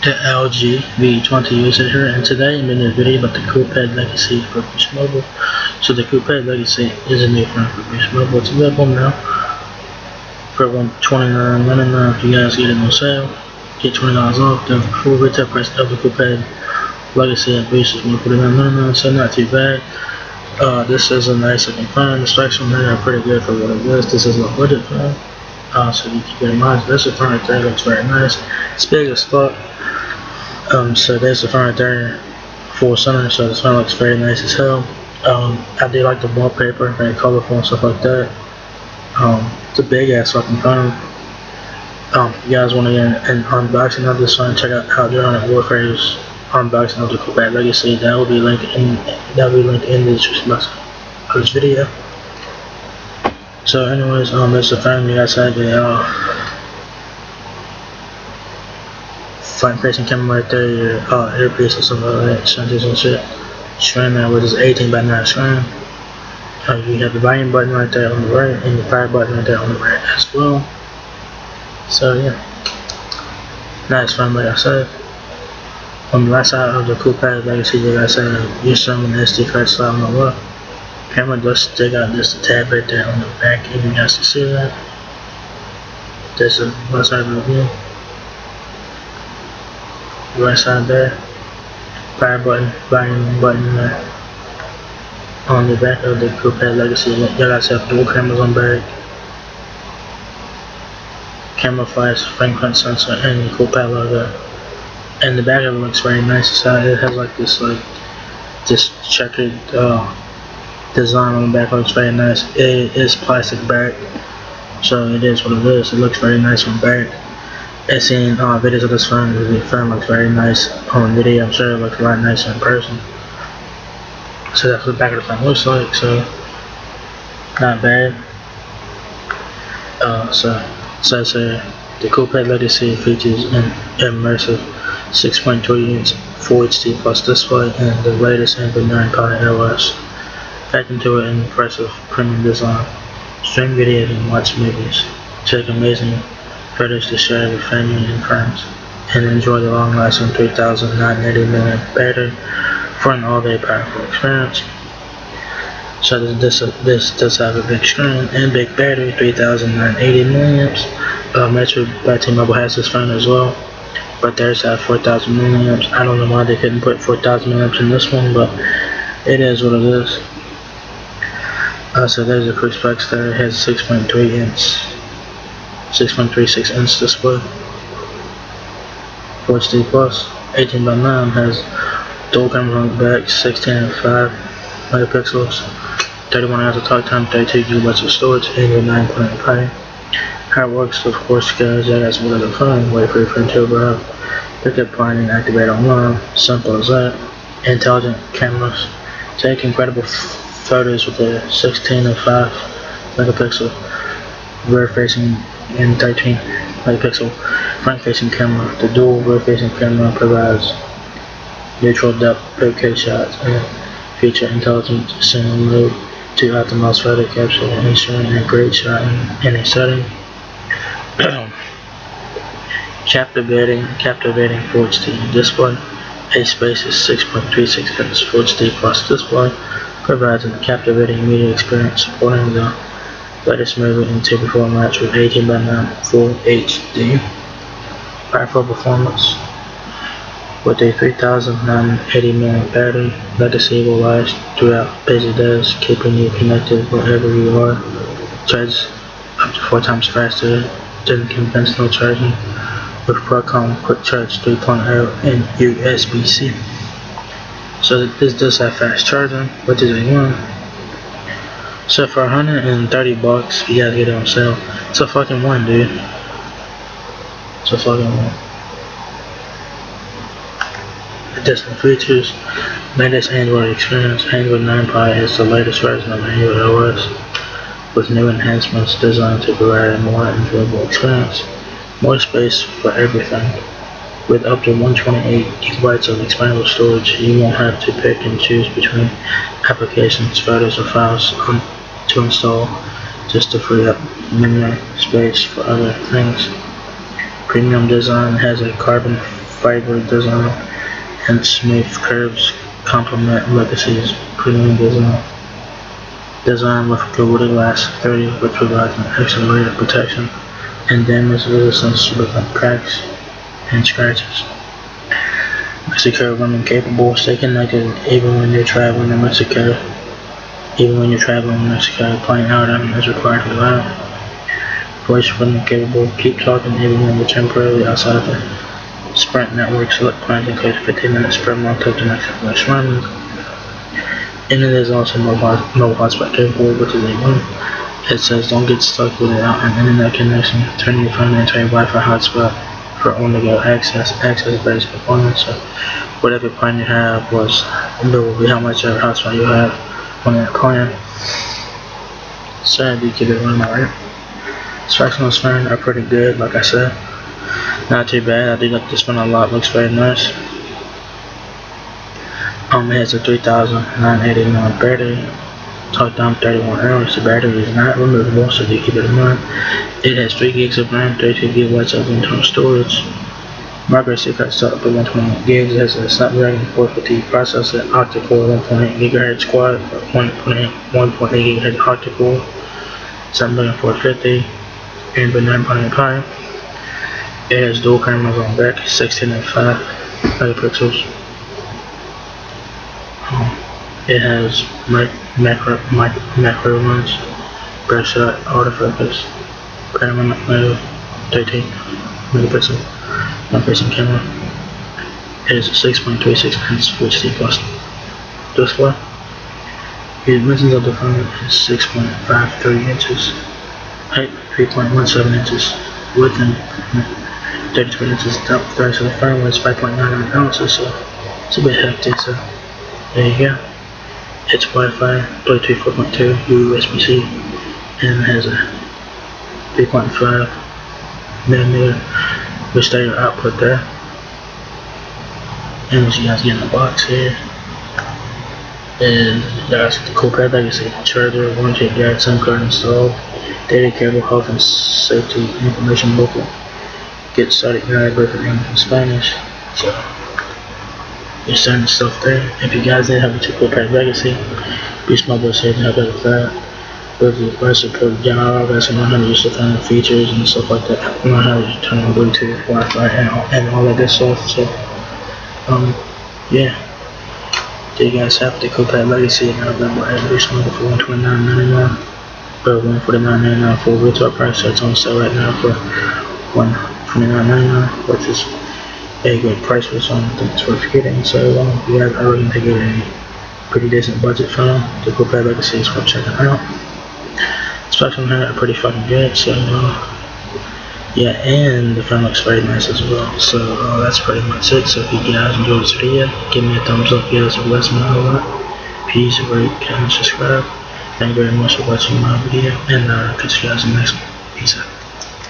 the LG V20 user here, and today I'm in a video about the Coolpad Legacy for Boost Mobile. So the Coolpad Legacy is a new phone for Boost Mobile. It's available now for $129.99. If you guys get it on sale, get $20 off. The full retail price of the Coolpad Legacy at Boost is $149.99, so not too bad. This is a nice looking phone. The specs on there are pretty good for what it is. This is a budget phone. So you keep it in mind. This phone right there looks very nice. It's big as fuck. So there's the phone right there, full center. So this phone looks very nice as hell. I do like the wallpaper, very colorful and stuff like that. It's a big ass fucking phone. If you guys want to get an unboxing of this phone, check out how they're on Warfare's unboxing of the Coolpad Legacy. That will be linked in the description box of this video. So anyways, there's the phone. You guys have the front facing camera right there, your earpiece and stuff like that, sensors and shit. Screen there with this 18:9 screen. You have the volume button right there on the right, and the power button right there on the right as well. So yeah, nice phone, like I said. On the left side of the Coolpad Legacy, you guys have you're showing the SD card slot on the left. Camera does stick out just a tab right there on the back, if you guys can see that. There's the left side of the view. Right side there. Power button, volume button there. On the back of the Coolpad Legacy, you guys have dual cameras on back. Camera flash, fingerprint sensor, and the Coolpad logo. And the back of it looks very nice. It has like this checkered design on the back. Looks very nice. It is plastic back, so it is what it is. It looks very nice on back. I've seen videos of this phone. The phone looks very nice on video. I'm sure it looks a lot nicer in person. So that's what the back of the phone looks like. So not bad. So the Coolpad Legacy features an immersive 6.3-inch Full HD Plus display and the latest Android 9 Pie OS. Packed into an impressive premium design. Stream videos and watch movies. Take amazing photos to share with family and friends, and enjoy the long-lasting 3,980 mAh battery for an all-day powerful experience. So this does have a big screen and big battery, 3,980 mAh. Metro by T-Mobile has this phone as well, but theirs have 4,000 mAh. I don't know why they couldn't put 4,000 mAh in this one, but it is what it is. So there's the quick specs there. It has a 6.36-inch display, Full HD Plus, 18:9, has dual camera on the back, 16 and 5 megapixels, 31 hours of talk time, 32 GB of storage, and your 9.8 play. How it works, of course, guys, you guys want the phone, wait for your friend to arrive, pick up line and activate online. Simple as that. Intelligent cameras take incredible photos with a 16 and 5 megapixel rear facing and 13 megapixel front facing camera. The dual rear facing camera provides neutral depth bokeh shots and feature intelligent cinema mode to optimize photo capture, ensuring a great shot in any setting. Captivating Full HD display. A spacious 6.36-inch Full HD Plus display provides a captivating media experience, supporting the latest movie in TV formats with 18:9 Full HD. Powerful performance. With a 3,980 mAh battery, Legacy will last throughout busy days, keeping you connected wherever you are. Charges up to 4 times faster than conventional charging with Qualcomm Quick Charge 3.0 and USB-C. So this does have fast charging, which is a win. So for $130, you guys get it on sale. It's a fucking win, dude. It's a fucking win. Additional features: latest Android experience. Android 9 Pie is the latest version of Android OS with new enhancements designed to provide a more enjoyable experience. More space for everything. With up to 128 GB of expandable storage, you won't have to pick and choose between applications, photos, or files to install, just to free up memory space for other things. premium design, has a carbon fiber design, and smooth curves complement Legacy's premium design. Designed with Gorilla Glass 30, which provides an excellent layer of protection and damage resistance to prevent cracks and scratches. Mexico women capable, stay connected even when you're traveling in Mexico. Playing outing is required to allow. Voice women capable, keep talking even when you're temporarily outside the Sprint network. Select plans include 15 minutes per month of the next voice roaming. And it is also mobile hotspot capable, which is a win. It says don't get stuck without an internet connection. Turn your phone into a Wi-Fi hotspot for on-the-go access-based performance. So whatever plan you have will be how much of hotspot you have on that plan. So you get it running alright. Specs on this phone are pretty good, like I said. Not too bad. I do like this one a lot. Looks very nice. It has a 3,980 mAh battery. Talk down 31 hours. The battery is not removable, so do keep it in mind. It has 3 gigs of RAM, 32 gigabytes of internal storage. Micro SD card starts up at 128 gigs. It has a Snapdragon 450 processor, octa-core 1.8 GHz quad, 1.8 GHz octa-core, Snapdragon 450, and 9.8 Pi. It has dual cameras on back, 16 and 5 megapixels. It has macro lens, burst shot, autofocus, panoramic mode, 13 megapixel, one-facing camera. It is a 6.36 inch HD plus display. The dimensions of the phone is 6.53 inches, height 3.17 inches, width and 33 inches depth. So the phone weighs 5.99 ounces, so it's a bit hefty. So there you go. It's Wi-Fi, Bluetooth 4.2, USB-C, and it has a 3.5mm stereo output there. And what you guys get in the box here is you guys get the Coolpad Legacy charger, 1 GB guide, SIM card installed, data cable, health and safety information booklet. Get started guide both in English and Spanish. So you're starting stuff there. If you guys didn't have a Coolpad Legacy, Beast Mobile is here to help out with that. With the price support, y'all guys can learn how to use the phone features and stuff like that. Learn how to turn on Bluetooth, Wi-Fi, and all that good stuff. So, yeah. Do you guys have the Coolpad Legacy and available at Beast Mobile for $129.99 or $149.99 for retail price? So it's on sale right now for $129.99, which is a good price for something that's worth getting. So you guys are looking to get a pretty decent budget phone, the Coolpad Legacy is worth checking out. Specs on here are pretty fucking good. So yeah, and the phone looks very nice as well. So that's pretty much it. So if you guys enjoyed this video, give me a thumbs up, guys. It lets me know a lot. Peace, rate, comment, subscribe. Thank you very much for watching my video, and catch you guys in the next one. Peace out.